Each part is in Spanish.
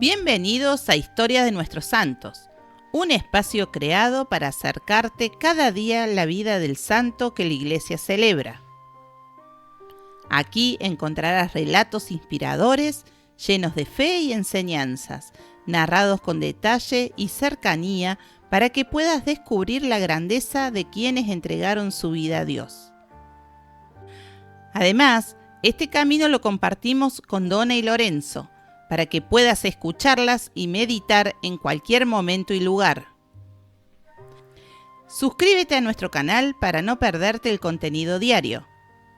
Bienvenidos a Historia de Nuestros Santos, un espacio creado para acercarte cada día la vida del santo que la Iglesia celebra. Aquí encontrarás relatos inspiradores, llenos de fe y enseñanzas, narrados con detalle y cercanía para que puedas descubrir la grandeza de quienes entregaron su vida a Dios. Además, este camino lo compartimos con Donna y Lorenzo, para que puedas escucharlas y meditar en cualquier momento y lugar. Suscríbete a nuestro canal para no perderte el contenido diario.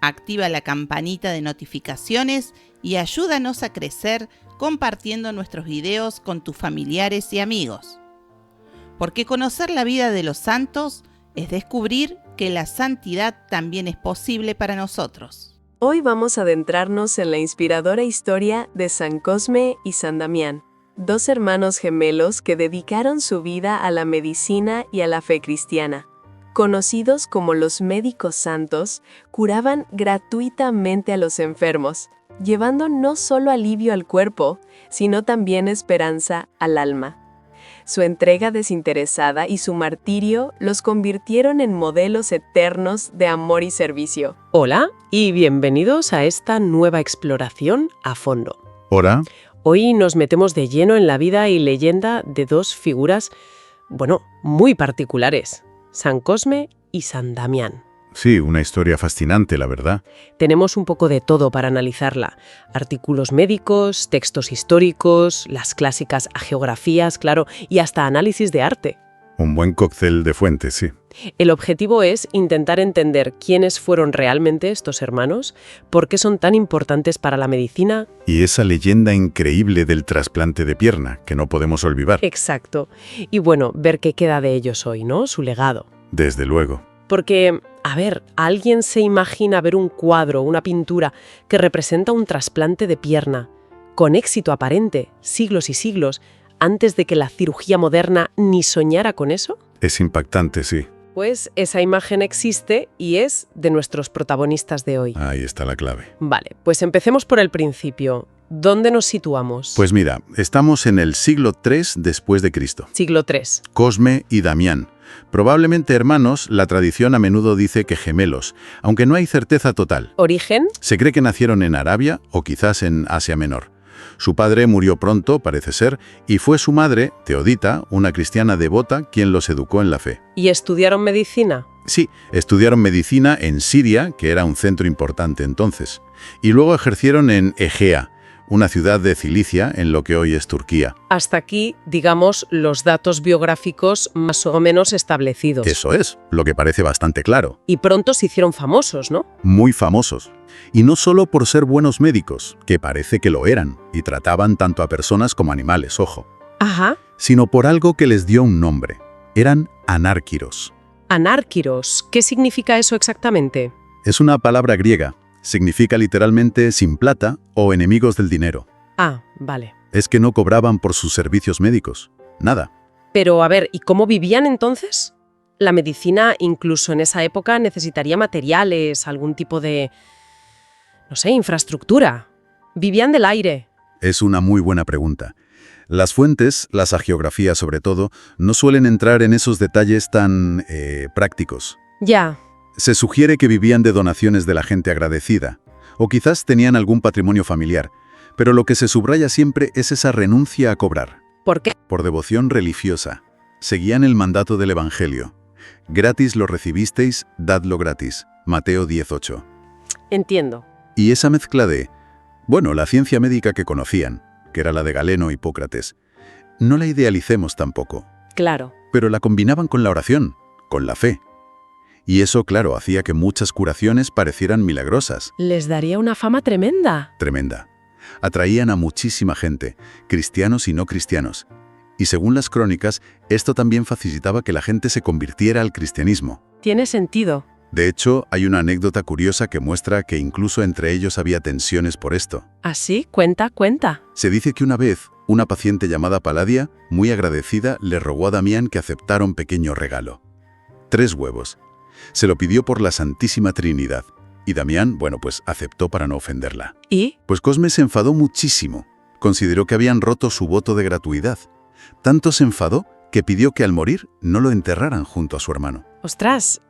Activa la campanita de notificaciones y ayúdanos a crecer compartiendo nuestros videos con tus familiares y amigos. Porque conocer la vida de los santos es descubrir que la santidad también es posible para nosotros. Hoy vamos a adentrarnos en la inspiradora historia de San Cosme y San Damián, dos hermanos gemelos que dedicaron su vida a la medicina y a la fe cristiana. Conocidos como los médicos santos, curaban gratuitamente a los enfermos, llevando no solo alivio al cuerpo, sino también esperanza al alma. Su entrega desinteresada y su martirio los convirtieron en modelos eternos de amor y servicio. Hola y bienvenidos a esta nueva exploración a fondo. Hola. Hoy nos metemos de lleno en la vida y leyenda de dos figuras, muy particulares, San Cosme y San Damián. Sí, una historia fascinante, la verdad. Tenemos un poco de todo para analizarla. Artículos médicos, textos históricos, las clásicas hagiografías, claro, y hasta análisis de arte. Un buen cóctel de fuentes, sí. El objetivo es intentar entender quiénes fueron realmente estos hermanos, por qué son tan importantes para la medicina. Y esa leyenda increíble del trasplante de pierna, que no podemos olvidar. Exacto. Y ver qué queda de ellos hoy, ¿no? Su legado. Desde luego. Porque, ¿alguien se imagina ver un cuadro, una pintura, que representa un trasplante de pierna, con éxito aparente, siglos y siglos, antes de que la cirugía moderna ni soñara con eso? Es impactante, sí. Pues esa imagen existe y es de nuestros protagonistas de hoy. Ahí está la clave. Vale, pues empecemos por el principio. ¿Dónde nos situamos? Pues mira, estamos en el siglo III después de Cristo. Siglo III. Cosme y Damián. Probablemente hermanos, la tradición a menudo dice que gemelos, aunque no hay certeza total. ¿Origen? Se cree que nacieron en Arabia o quizás en Asia Menor. Su padre murió pronto, parece ser, y fue su madre, Teodita, una cristiana devota, quien los educó en la fe. ¿Y estudiaron medicina? Sí, estudiaron medicina en Siria, que era un centro importante entonces, y luego ejercieron en Egea, una ciudad de Cilicia en lo que hoy es Turquía. Hasta aquí, digamos, los datos biográficos más o menos establecidos. Eso es, lo que parece bastante claro. Y pronto se hicieron famosos, ¿no? Muy famosos. Y no solo por ser buenos médicos, que parece que lo eran, y trataban tanto a personas como animales, ojo. Ajá. Sino por algo que les dio un nombre. Eran anárquiros. Anárquiros, ¿qué significa eso exactamente? Es una palabra griega. Significa literalmente sin plata o enemigos del dinero. Ah, vale. Es que no cobraban por sus servicios médicos. Nada. Pero, ¿y cómo vivían entonces? La medicina, incluso en esa época, necesitaría materiales, algún tipo de, infraestructura. ¿Vivían del aire? Es una muy buena pregunta. Las fuentes, las hagiografías sobre todo, no suelen entrar en esos detalles tan prácticos. Ya. Se sugiere que vivían de donaciones de la gente agradecida, o quizás tenían algún patrimonio familiar, pero lo que se subraya siempre es esa renuncia a cobrar. ¿Por qué? Por devoción religiosa. Seguían el mandato del Evangelio. Gratis lo recibisteis, dadlo gratis. Mateo 10:8. Entiendo. Y esa mezcla de, la ciencia médica que conocían, que era la de Galeno e Hipócrates, no la idealicemos tampoco. Claro. Pero la combinaban con la oración, con la fe. Y eso, claro, hacía que muchas curaciones parecieran milagrosas. Les daría una fama tremenda. Tremenda. Atraían a muchísima gente, cristianos y no cristianos. Y según las crónicas, esto también facilitaba que la gente se convirtiera al cristianismo. Tiene sentido. De hecho, hay una anécdota curiosa que muestra que incluso entre ellos había tensiones por esto. ¿Ah, sí? Cuenta. Se dice que una vez, una paciente llamada Paladia, muy agradecida, le rogó a Damián que aceptara un pequeño regalo. 3 huevos. Se lo pidió por la Santísima Trinidad, y Damián, aceptó para no ofenderla. ¿Y? Pues Cosme se enfadó muchísimo. Consideró que habían roto su voto de gratuidad. Tanto se enfadó que pidió que al morir no lo enterraran junto a su hermano. ¡Ostras!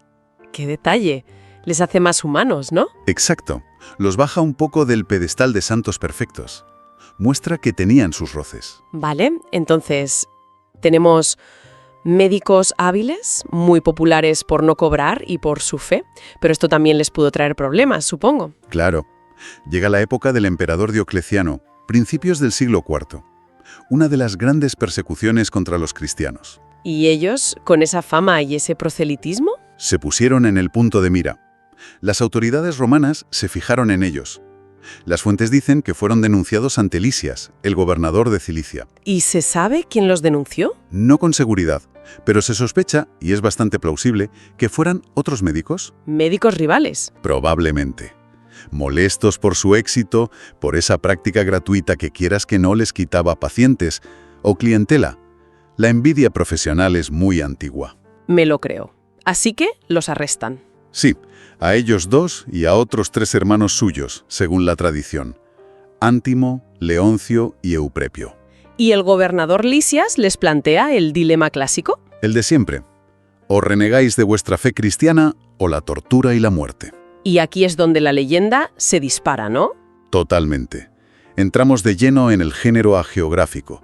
¡Qué detalle! Les hace más humanos, ¿no? Exacto. Los baja un poco del pedestal de santos perfectos. Muestra que tenían sus roces. Vale, entonces tenemos médicos hábiles, muy populares por no cobrar y por su fe, pero esto también les pudo traer problemas, supongo. Claro. Llega la época del emperador Diocleciano, principios del siglo IV. Una de las grandes persecuciones contra los cristianos. ¿Y ellos, con esa fama y ese proselitismo? Se pusieron en el punto de mira. Las autoridades romanas se fijaron en ellos. Las fuentes dicen que fueron denunciados ante Lisias, el gobernador de Cilicia. ¿Y se sabe quién los denunció? No con seguridad, pero se sospecha, y es bastante plausible, que fueran otros médicos. Médicos rivales. Probablemente. Molestos por su éxito, por esa práctica gratuita que quieras que no les quitaba pacientes, o clientela. La envidia profesional es muy antigua. Me lo creo. Así que los arrestan. Sí, a ellos dos y a otros 3 hermanos suyos, según la tradición. Ántimo, Leoncio y Euprepio. ¿Y el gobernador Lisias les plantea el dilema clásico? El de siempre. O renegáis de vuestra fe cristiana o la tortura y la muerte. Y aquí es donde la leyenda se dispara, ¿no? Totalmente. Entramos de lleno en el género hagiográfico.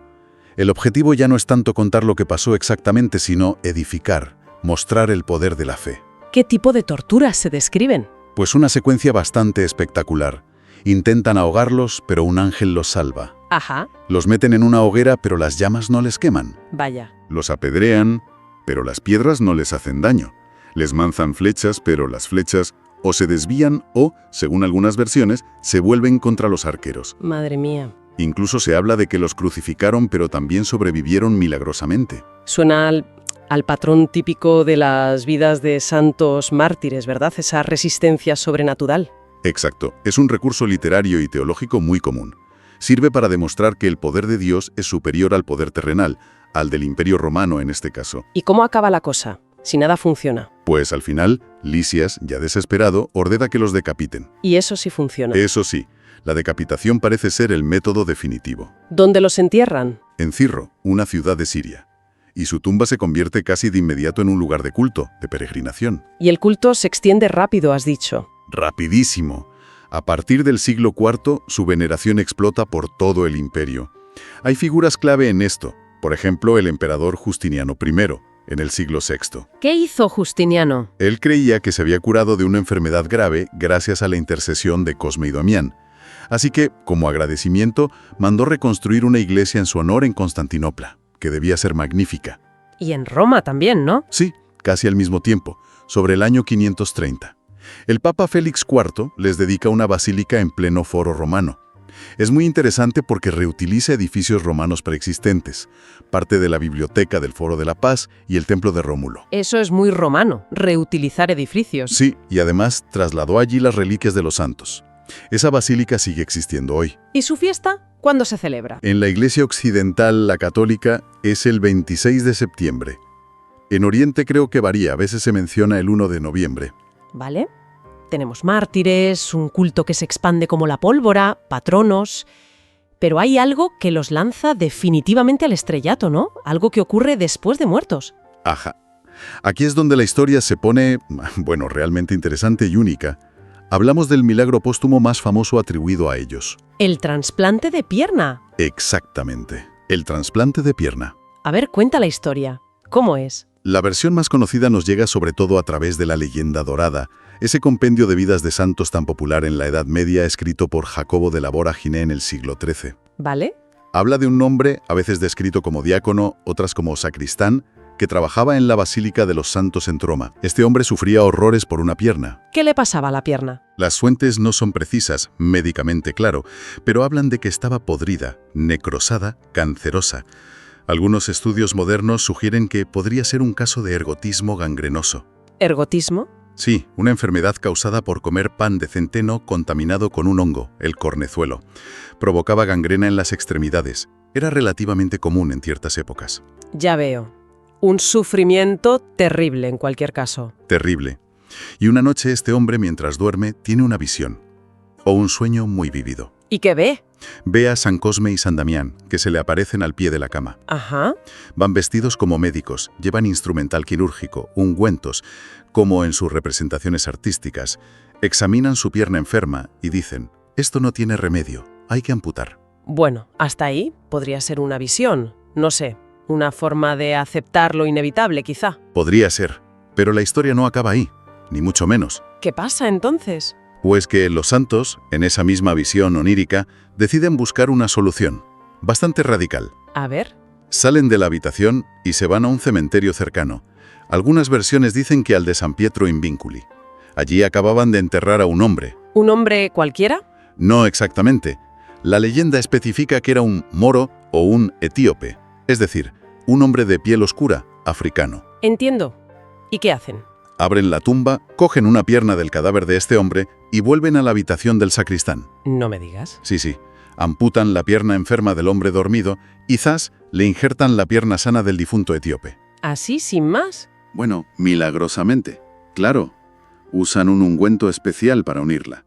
El objetivo ya no es tanto contar lo que pasó exactamente, sino edificar, mostrar el poder de la fe. ¿Qué tipo de torturas se describen? Pues una secuencia bastante espectacular. Intentan ahogarlos, pero un ángel los salva. Ajá, Los meten en una hoguera, pero las llamas no les queman. vaya. Los apedrean, pero las piedras no les hacen daño. Les manzan flechas, pero las flechas o se desvían o, según algunas versiones, se vuelven contra los arqueros. Madre mía. Incluso se habla de que los crucificaron, pero también sobrevivieron milagrosamente. Suena al patrón típico de las vidas de santos mártires, ¿verdad? Esa resistencia sobrenatural. Exacto. Es un recurso literario y teológico muy común. Sirve para demostrar que el poder de Dios es superior al poder terrenal, al del Imperio Romano en este caso. ¿Y cómo acaba la cosa? Si nada funciona. Pues al final, Lisias, ya desesperado, ordena que los decapiten. Y eso sí funciona. Eso sí, la decapitación parece ser el método definitivo. ¿Dónde los entierran? En Cirro, una ciudad de Siria. Y su tumba se convierte casi de inmediato en un lugar de culto, de peregrinación. Y el culto se extiende rápido, has dicho. Rapidísimo. A partir del siglo IV, su veneración explota por todo el imperio. Hay figuras clave en esto, por ejemplo, el emperador Justiniano I, en el siglo VI. ¿Qué hizo Justiniano? Él creía que se había curado de una enfermedad grave gracias a la intercesión de Cosme y Damián. Así que, como agradecimiento, mandó reconstruir una iglesia en su honor en Constantinopla, que debía ser magnífica. Y en Roma también, ¿no? Sí, casi al mismo tiempo, sobre el año 530. El Papa Félix IV les dedica una basílica en pleno foro romano. Es muy interesante porque reutiliza edificios romanos preexistentes, parte de la biblioteca del Foro de la Paz y el Templo de Rómulo. Eso es muy romano, reutilizar edificios. Sí, y además trasladó allí las reliquias de los santos. Esa basílica sigue existiendo hoy. ¿Y su fiesta? ¿Cuándo se celebra? En la Iglesia Occidental, la católica, es el 26 de septiembre. En Oriente creo que varía, a veces se menciona el 1 de noviembre. ¿Vale? Tenemos mártires, un culto que se expande como la pólvora, patronos. Pero hay algo que los lanza definitivamente al estrellato, ¿no? Algo que ocurre después de muertos. Ajá. Aquí es donde la historia se pone, bueno, realmente interesante y única. Hablamos del milagro póstumo más famoso atribuido a ellos. El trasplante de pierna. Exactamente. El trasplante de pierna. A ver, cuenta la historia. ¿Cómo es? La versión más conocida nos llega sobre todo a través de la leyenda dorada, ese compendio de vidas de santos tan popular en la Edad Media escrito por Jacobo de la Voragine en el siglo XIII. ¿Vale? Habla de un hombre, a veces descrito como diácono, otras como sacristán, que trabajaba en la Basílica de los Santos en Roma. Este hombre sufría horrores por una pierna. ¿Qué le pasaba a la pierna? Las fuentes no son precisas, médicamente claro, pero hablan de que estaba podrida, necrosada, cancerosa. Algunos estudios modernos sugieren que podría ser un caso de ergotismo gangrenoso. ¿Ergotismo? Sí, una enfermedad causada por comer pan de centeno contaminado con un hongo, el cornezuelo. Provocaba gangrena en las extremidades. Era relativamente común en ciertas épocas. Ya veo. Un sufrimiento terrible en cualquier caso. Terrible. Y una noche este hombre, mientras duerme, tiene una visión. O un sueño muy vívido. ¿Y qué ve? Ve a San Cosme y San Damián, que se le aparecen al pie de la cama. Ajá. Van vestidos como médicos, llevan instrumental quirúrgico, ungüentos, como en sus representaciones artísticas. Examinan su pierna enferma y dicen, esto no tiene remedio, hay que amputar. Bueno, hasta ahí podría ser una visión, no sé, una forma de aceptar lo inevitable, quizá. Podría ser, pero la historia no acaba ahí, ni mucho menos. ¿Qué pasa entonces? Pues que los santos, en esa misma visión onírica, deciden buscar una solución, bastante radical. A ver. Salen de la habitación y se van a un cementerio cercano. Algunas versiones dicen que al de San Pietro in Vinculi. Allí acababan de enterrar a un hombre. ¿Un hombre cualquiera? No exactamente. La leyenda especifica que era un moro o un etíope, es decir, un hombre de piel oscura, africano. Entiendo. ¿Y qué hacen? Abren la tumba, cogen una pierna del cadáver de este hombre y vuelven a la habitación del sacristán. No me digas. Sí. Amputan la pierna enferma del hombre dormido y zas le injertan la pierna sana del difunto etíope. ¿Así, sin más? Bueno, milagrosamente. Claro, usan un ungüento especial para unirla.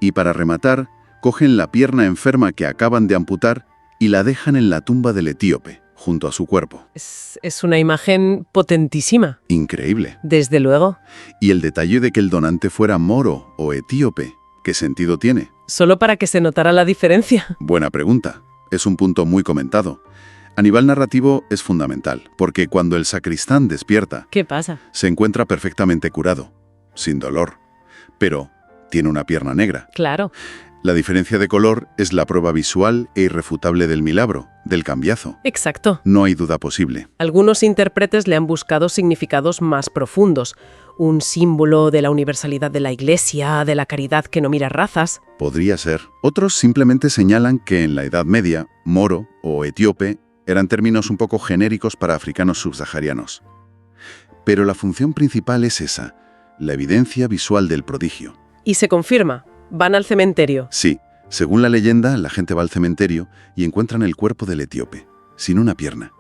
Y para rematar, cogen la pierna enferma que acaban de amputar y la dejan en la tumba del etíope, junto a su cuerpo. Es una imagen potentísima. Increíble. Desde luego. Y el detalle de que el donante fuera moro o etíope, ¿qué sentido tiene? Solo para que se notara la diferencia. Buena pregunta. Es un punto muy comentado. A nivel narrativo es fundamental, porque cuando el sacristán despierta, ¿Qué pasa? se encuentra perfectamente curado, sin dolor, pero tiene una pierna negra. Claro. La diferencia de color es la prueba visual e irrefutable del milagro, del cambiazo. Exacto. No hay duda posible. Algunos intérpretes le han buscado significados más profundos. Un símbolo de la universalidad de la Iglesia, de la caridad que no mira razas. Podría ser. Otros simplemente señalan que en la Edad Media, moro o etíope eran términos un poco genéricos para africanos subsaharianos. Pero la función principal es esa, la evidencia visual del prodigio. Y se confirma. Van al cementerio. Sí, según la leyenda, la gente va al cementerio y encuentran el cuerpo del etíope, sin una pierna,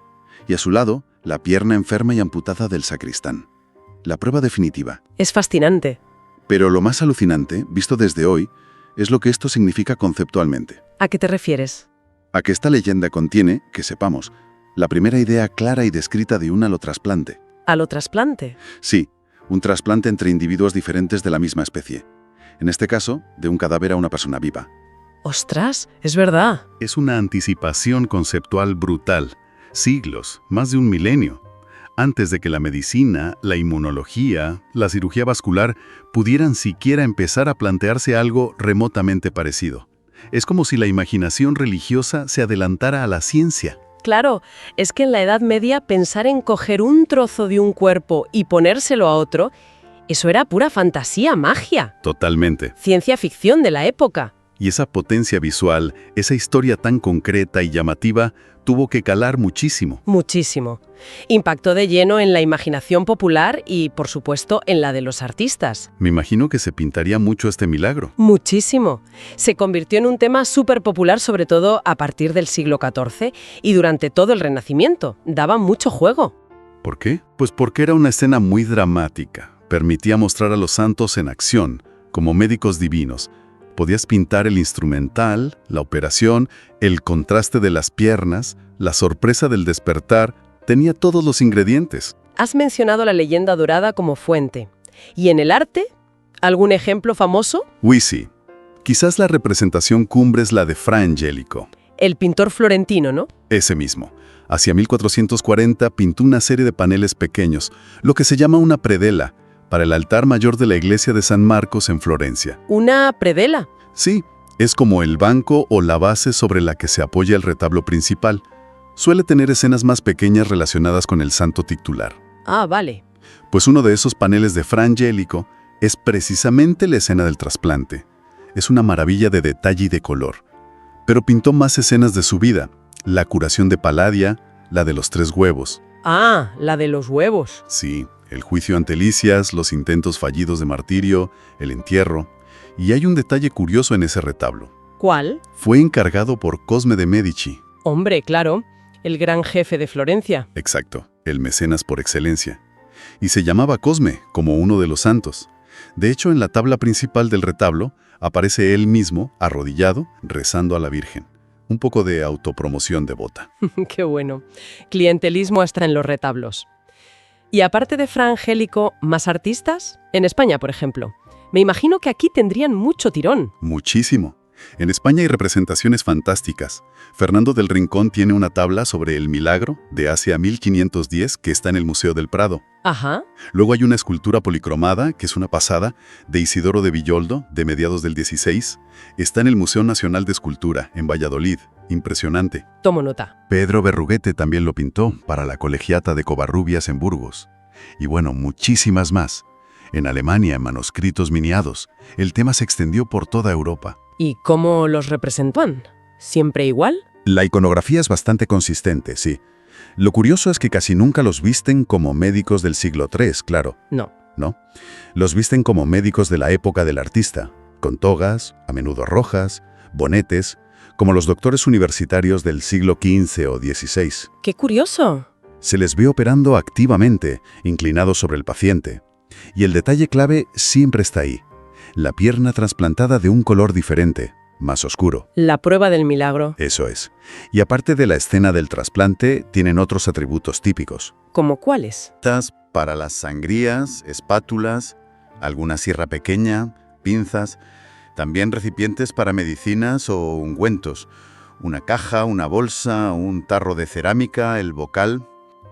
y a su lado, la pierna enferma y amputada del sacristán. La prueba definitiva. Es fascinante. Pero lo más alucinante, visto desde hoy, es lo que esto significa conceptualmente. ¿A qué te refieres? A que esta leyenda contiene, que sepamos, la primera idea clara y descrita de un alotrasplante. ¿Alotrasplante? Sí, un trasplante entre individuos diferentes de la misma especie. En este caso, de un cadáver a una persona viva. ¡Ostras! Es verdad. Es una anticipación conceptual brutal. Siglos, más de un milenio, antes de que la medicina, la inmunología, la cirugía vascular pudieran siquiera empezar a plantearse algo remotamente parecido. Es como si la imaginación religiosa se adelantara a la ciencia. Claro, es que en la Edad Media pensar en coger un trozo de un cuerpo y ponérselo a otro, eso era pura fantasía, magia. Totalmente. Ciencia ficción de la época. Y esa potencia visual, esa historia tan concreta y llamativa, tuvo que calar muchísimo. Muchísimo. Impactó de lleno en la imaginación popular y, por supuesto, en la de los artistas. Me imagino que se pintaría mucho este milagro. Muchísimo. Se convirtió en un tema súper popular, sobre todo a partir del siglo XIV y durante todo el Renacimiento. Daba mucho juego. ¿Por qué? Pues porque era una escena muy dramática. Permitía mostrar a los santos en acción, como médicos divinos. Podías pintar el instrumental, la operación, el contraste de las piernas, la sorpresa del despertar. Tenía todos los ingredientes. Has mencionado la leyenda dorada como fuente. ¿Y en el arte? ¿Algún ejemplo famoso? Uy, sí. Quizás la representación cumbre es la de Fra Angelico. El pintor florentino, ¿no? Ese mismo. Hacia 1440 pintó una serie de paneles pequeños, lo que se llama una predela, para el altar mayor de la iglesia de San Marcos en Florencia. ¿Una predela? Sí, es como el banco o la base sobre la que se apoya el retablo principal. Suele tener escenas más pequeñas relacionadas con el santo titular. Ah, vale. Pues uno de esos paneles de Fra Angelico es precisamente la escena del trasplante. Es una maravilla de detalle y de color. Pero pintó más escenas de su vida, la curación de Palladia, la de los 3 huevos. Ah, la de los huevos. Sí, el juicio ante Licias, los intentos fallidos de martirio, el entierro. Y hay un detalle curioso en ese retablo. ¿Cuál? Fue encargado por Cosme de Medici. Hombre, claro, el gran jefe de Florencia. Exacto, el mecenas por excelencia. Y se llamaba Cosme, como uno de los santos. De hecho, en la tabla principal del retablo aparece él mismo, arrodillado, rezando a la Virgen. Un poco de autopromoción devota. Qué bueno. Clientelismo hasta en los retablos. Y aparte de Fra Angélico, ¿más artistas? En España, por ejemplo. Me imagino que aquí tendrían mucho tirón. Muchísimo. En España hay representaciones fantásticas. Fernando del Rincón tiene una tabla sobre el Milagro de hacia 1510 que está en el Museo del Prado. Ajá. Luego hay una escultura policromada, que es una pasada, de Isidoro de Villoldo, de mediados del 16. Está en el Museo Nacional de Escultura, en Valladolid. Impresionante. Tomo nota. Pedro Berruguete también lo pintó para la Colegiata de Covarrubias en Burgos. Y bueno, muchísimas más. En Alemania, en manuscritos miniados, el tema se extendió por toda Europa. ¿Y cómo los representan? ¿Siempre igual? La iconografía es bastante consistente, sí. Lo curioso es que casi nunca los visten como médicos del siglo III, claro. No. ¿No? Los visten como médicos de la época del artista, con togas, a menudo rojas, bonetes, como los doctores universitarios del siglo XV o XVI. ¡Qué curioso! Se les ve operando activamente, inclinados sobre el paciente. Y el detalle clave siempre está ahí. La pierna trasplantada de un color diferente, más oscuro. La prueba del milagro. Eso es. Y aparte de la escena del trasplante, tienen otros atributos típicos. ¿Cómo cuáles? Para las sangrías, espátulas, alguna sierra pequeña, pinzas, también recipientes para medicinas o ungüentos, una caja, una bolsa, un tarro de cerámica, el bocal.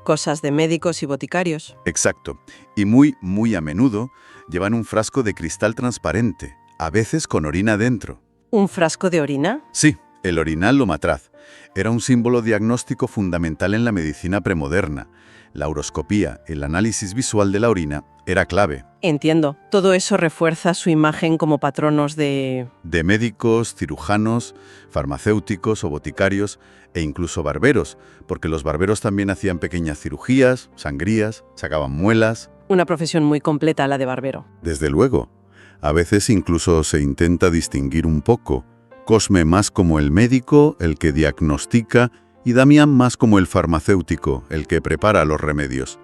Cosas de médicos y boticarios. Exacto. Y muy a menudo llevan un frasco de cristal transparente, a veces con orina dentro. ¿Un frasco de orina? Sí, el orinal o matraz. Era un símbolo diagnóstico fundamental en la medicina premoderna. La uroscopía, el análisis visual de la orina, era clave. Entiendo. Todo eso refuerza su imagen como patronos de médicos, cirujanos, farmacéuticos o boticarios, e incluso barberos, porque los barberos también hacían pequeñas cirugías, sangrías, sacaban muelas. una profesión muy completa, la de barbero. Desde luego. A veces incluso se intenta distinguir un poco. Cosme más como el médico, el que diagnostica, y Damián más como el farmacéutico, el que prepara los remedios.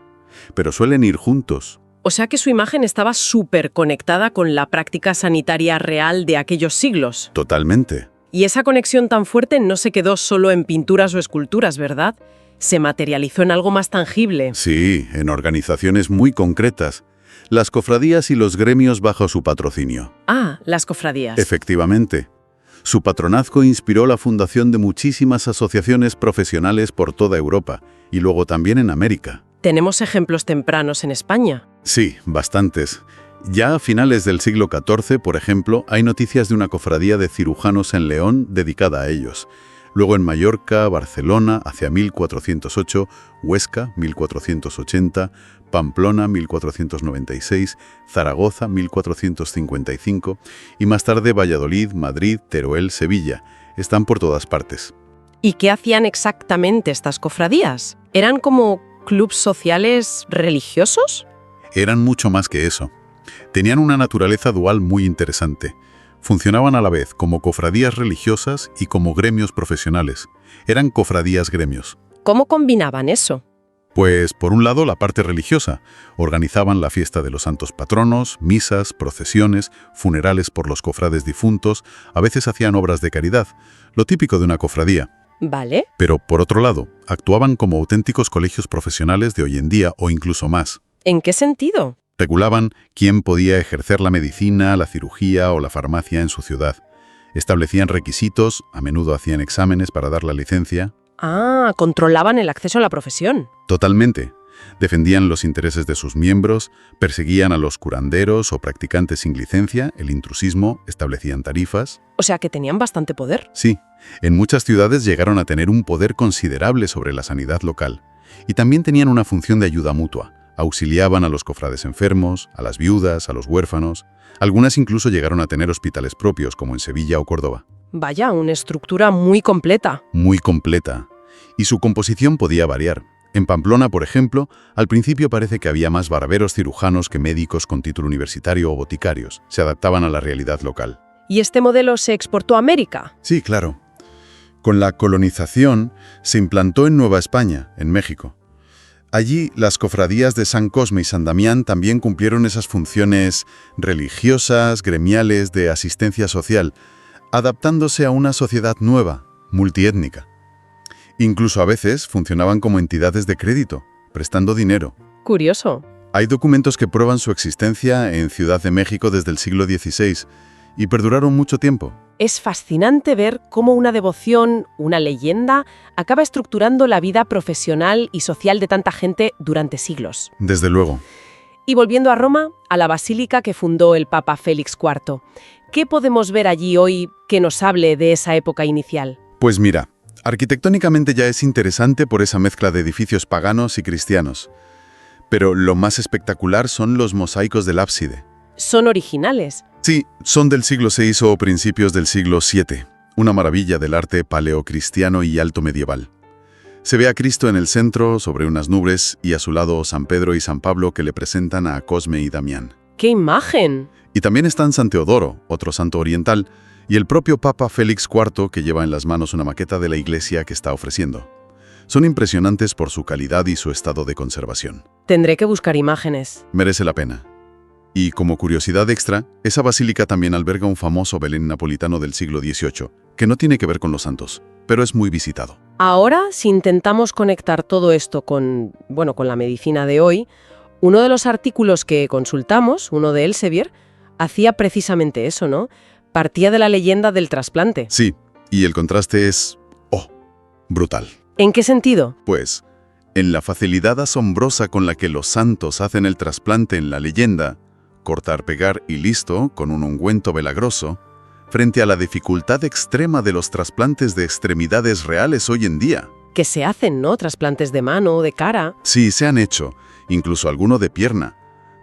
Pero suelen ir juntos. O sea que su imagen estaba súper conectada con la práctica sanitaria real de aquellos siglos. Totalmente. Y esa conexión tan fuerte no se quedó solo en pinturas o esculturas, ¿verdad? Se materializó en algo más tangible. Sí, en organizaciones muy concretas. Las cofradías y los gremios bajo su patrocinio. Ah, las cofradías. Efectivamente. Su patronazgo inspiró la fundación de muchísimas asociaciones profesionales por toda Europa y luego también en América. ¿Tenemos ejemplos tempranos en España? Sí, bastantes. Ya a finales del siglo XIV, por ejemplo, hay noticias de una cofradía de cirujanos en León dedicada a ellos. Luego en Mallorca, Barcelona, hacia 1408, Huesca, 1480, Pamplona, 1496, Zaragoza, 1455, y más tarde Valladolid, Madrid, Teruel, Sevilla. Están por todas partes. ¿Y qué hacían exactamente estas cofradías? ¿Eran como clubs sociales religiosos? Eran mucho más que eso. Tenían una naturaleza dual muy interesante. Funcionaban a la vez como cofradías religiosas y como gremios profesionales. Eran cofradías-gremios. ¿Cómo combinaban eso? Pues, por un lado, la parte religiosa. Organizaban la fiesta de los santos patronos, misas, procesiones, funerales por los cofrades difuntos, a veces hacían obras de caridad, lo típico de una cofradía. ¿Vale? Pero, por otro lado, actuaban como auténticos colegios profesionales de hoy en día o incluso más. ¿En qué sentido? Regulaban quién podía ejercer la medicina, la cirugía o la farmacia en su ciudad. Establecían requisitos, a menudo hacían exámenes para dar la licencia. Ah, controlaban el acceso a la profesión. Totalmente. Defendían los intereses de sus miembros, perseguían a los curanderos o practicantes sin licencia, el intrusismo, establecían tarifas. O sea que tenían bastante poder. Sí, en muchas ciudades llegaron a tener un poder considerable sobre la sanidad local. Y también tenían una función de ayuda mutua. Auxiliaban a los cofrades enfermos, a las viudas, a los huérfanos. Algunas incluso llegaron a tener hospitales propios, como en Sevilla o Córdoba. Vaya, una estructura muy completa. Muy completa. Y su composición podía variar. En Pamplona, por ejemplo, al principio parece que había más barberos cirujanos que médicos con título universitario o boticarios. Se adaptaban a la realidad local. ¿Y este modelo se exportó a América? Sí, claro. Con la colonización se implantó en Nueva España, en México. Allí, las cofradías de San Cosme y San Damián también cumplieron esas funciones religiosas, gremiales, de asistencia social, adaptándose a una sociedad nueva, multiétnica. Incluso a veces funcionaban como entidades de crédito, prestando dinero. Curioso. Hay documentos que prueban su existencia en Ciudad de México desde el siglo XVI y perduraron mucho tiempo. Es fascinante ver cómo una devoción, una leyenda, acaba estructurando la vida profesional y social de tanta gente durante siglos. Desde luego. Y volviendo a Roma, a la basílica que fundó el Papa Félix IV, ¿qué podemos ver allí hoy que nos hable de esa época inicial? Pues mira, arquitectónicamente ya es interesante por esa mezcla de edificios paganos y cristianos. Pero lo más espectacular son los mosaicos del ábside. Son originales. Sí, son del siglo VI o principios del siglo VII, una maravilla del arte paleocristiano y alto medieval. Se ve a Cristo en el centro, sobre unas nubes, y a su lado San Pedro y San Pablo que le presentan a Cosme y Damián. ¡Qué imagen! Y también están San Teodoro, otro santo oriental, y el propio Papa Félix IV que lleva en las manos una maqueta de la iglesia que está ofreciendo. Son impresionantes por su calidad y su estado de conservación. Tendré que buscar imágenes. Merece la pena. Y como curiosidad extra, esa basílica también alberga un famoso Belén napolitano del siglo XVIII, que no tiene que ver con los santos, pero es muy visitado. Ahora, si intentamos conectar todo esto con la medicina de hoy, uno de los artículos que consultamos, uno de Elsevier, hacía precisamente eso, ¿no? Partía de la leyenda del trasplante. Sí, y el contraste es, brutal. ¿En qué sentido? Pues, en la facilidad asombrosa con la que los santos hacen el trasplante en la leyenda, cortar, pegar y listo, con un ungüento velagroso, frente a la dificultad extrema de los trasplantes de extremidades reales hoy en día. Que se hacen, ¿no? Trasplantes de mano o de cara. Sí, se han hecho, incluso alguno de pierna,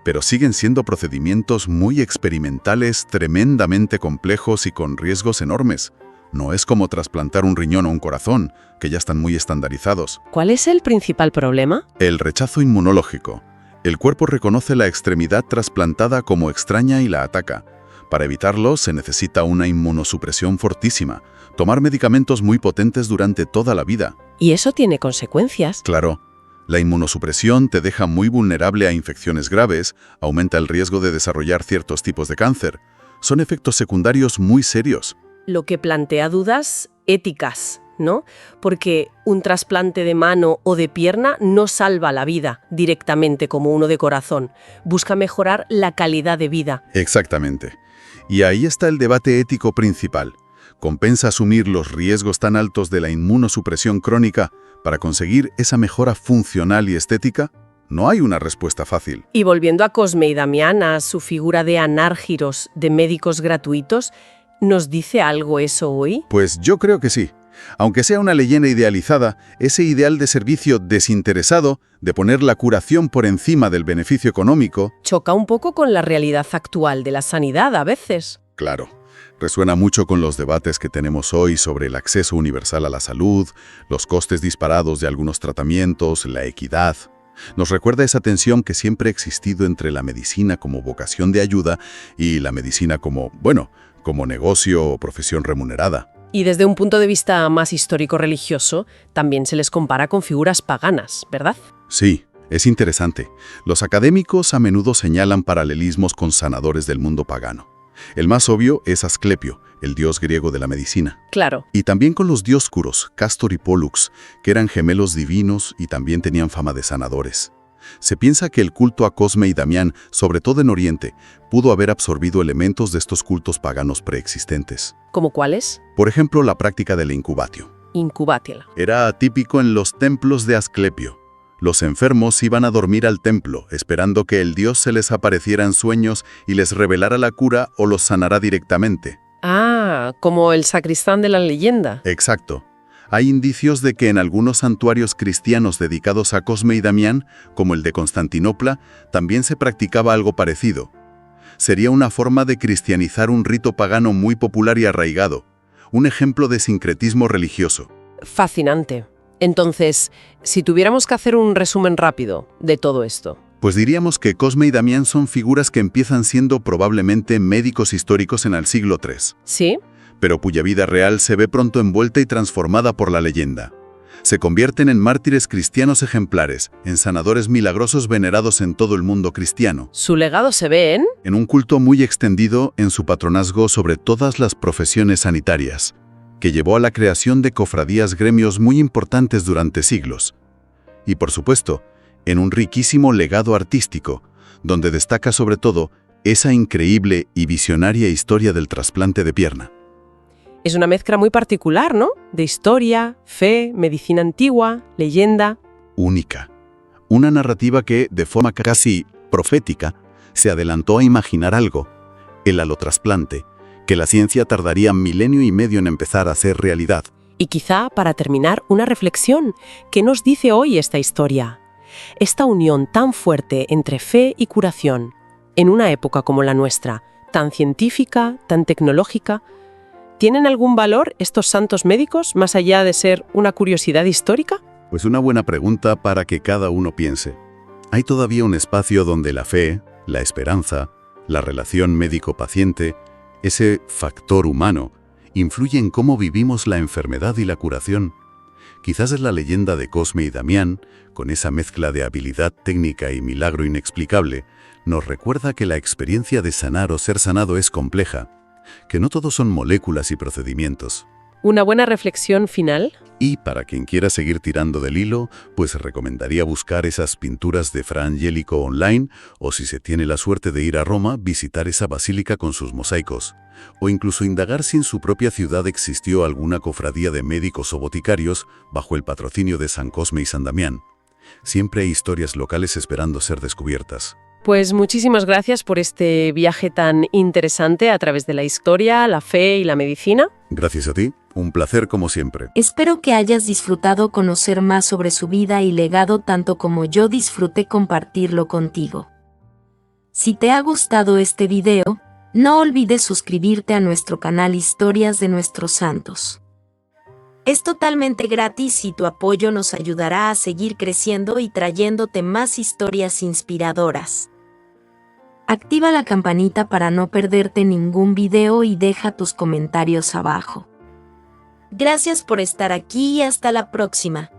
pero siguen siendo procedimientos muy experimentales, tremendamente complejos y con riesgos enormes. No es como trasplantar un riñón o un corazón, que ya están muy estandarizados. ¿Cuál es el principal problema? El rechazo inmunológico. El cuerpo reconoce la extremidad trasplantada como extraña y la ataca. Para evitarlo se necesita una inmunosupresión fortísima, tomar medicamentos muy potentes durante toda la vida. ¿Y eso tiene consecuencias? Claro, la inmunosupresión te deja muy vulnerable a infecciones graves, aumenta el riesgo de desarrollar ciertos tipos de cáncer. Son efectos secundarios muy serios. Lo que plantea dudas éticas, ¿no? Porque un trasplante de mano o de pierna no salva la vida directamente como uno de corazón. Busca mejorar la calidad de vida. Exactamente. Y ahí está el debate ético principal. ¿Compensa asumir los riesgos tan altos de la inmunosupresión crónica para conseguir esa mejora funcional y estética? No hay una respuesta fácil. Y volviendo a Cosme y Damián, a su figura de anárgiros, de médicos gratuitos, ¿nos dice algo eso hoy? Pues yo creo que sí. Aunque sea una leyenda idealizada, ese ideal de servicio desinteresado, de poner la curación por encima del beneficio económico... Choca un poco con la realidad actual de la sanidad a veces. Claro, resuena mucho con los debates que tenemos hoy sobre el acceso universal a la salud, los costes disparados de algunos tratamientos, la equidad. Nos recuerda esa tensión que siempre ha existido entre la medicina como vocación de ayuda y la medicina como negocio o profesión remunerada. Y desde un punto de vista más histórico-religioso, también se les compara con figuras paganas, ¿verdad? Sí, es interesante. Los académicos a menudo señalan paralelismos con sanadores del mundo pagano. El más obvio es Asclepio, el dios griego de la medicina. Claro. Y también con los dioscuros, Castor y Pólux, que eran gemelos divinos y también tenían fama de sanadores. Se piensa que el culto a Cosme y Damián, sobre todo en Oriente, pudo haber absorbido elementos de estos cultos paganos preexistentes. ¿Cómo cuáles? Por ejemplo, la práctica de la incubatio. Incubatio. Era atípico en los templos de Asclepio. Los enfermos iban a dormir al templo, esperando que el dios se les apareciera en sueños y les revelara la cura o los sanara directamente. Ah, como el sacristán de la leyenda. Exacto. Hay indicios de que en algunos santuarios cristianos dedicados a Cosme y Damián, como el de Constantinopla, también se practicaba algo parecido. Sería una forma de cristianizar un rito pagano muy popular y arraigado, un ejemplo de sincretismo religioso. Fascinante. Entonces, si tuviéramos que hacer un resumen rápido de todo esto. Pues diríamos que Cosme y Damián son figuras que empiezan siendo probablemente médicos históricos en el siglo III. ¿Sí? Pero cuya vida real se ve pronto envuelta y transformada por la leyenda. Se convierten en mártires cristianos ejemplares, en sanadores milagrosos venerados en todo el mundo cristiano. Su legado se ve En un culto muy extendido en su patronazgo sobre todas las profesiones sanitarias, que llevó a la creación de cofradías gremios muy importantes durante siglos. Y por supuesto, en un riquísimo legado artístico, donde destaca sobre todo esa increíble y visionaria historia del trasplante de pierna. Es una mezcla muy particular, ¿no? De historia, fe, medicina antigua, leyenda. Única. Una narrativa que, de forma casi profética, se adelantó a imaginar algo, el alotrasplante, que la ciencia tardaría 1,5 milenios en empezar a hacer realidad. Y quizá, para terminar, una reflexión. ¿Qué nos dice hoy esta historia? Esta unión tan fuerte entre fe y curación, en una época como la nuestra, tan científica, tan tecnológica, ¿tienen algún valor estos santos médicos más allá de ser una curiosidad histórica? Pues una buena pregunta para que cada uno piense. ¿Hay todavía un espacio donde la fe, la esperanza, la relación médico-paciente, ese factor humano, influye en cómo vivimos la enfermedad y la curación? Quizás es la leyenda de Cosme y Damián, con esa mezcla de habilidad técnica y milagro inexplicable, nos recuerda que la experiencia de sanar o ser sanado es compleja, que no todos son moléculas y procedimientos. ¿Una buena reflexión final? Y para quien quiera seguir tirando del hilo, pues recomendaría buscar esas pinturas de Fra Angelico online, o si se tiene la suerte de ir a Roma, visitar esa basílica con sus mosaicos, o incluso indagar si en su propia ciudad existió alguna cofradía de médicos o boticarios bajo el patrocinio de San Cosme y San Damián. Siempre hay historias locales esperando ser descubiertas. Pues muchísimas gracias por este viaje tan interesante a través de la historia, la fe y la medicina. Gracias a ti, un placer como siempre. Espero que hayas disfrutado conocer más sobre su vida y legado tanto como yo disfruté compartirlo contigo. Si te ha gustado este video, no olvides suscribirte a nuestro canal Historias de Nuestros Santos. Es totalmente gratis y tu apoyo nos ayudará a seguir creciendo y trayéndote más historias inspiradoras. Activa la campanita para no perderte ningún video y deja tus comentarios abajo. Gracias por estar aquí y hasta la próxima.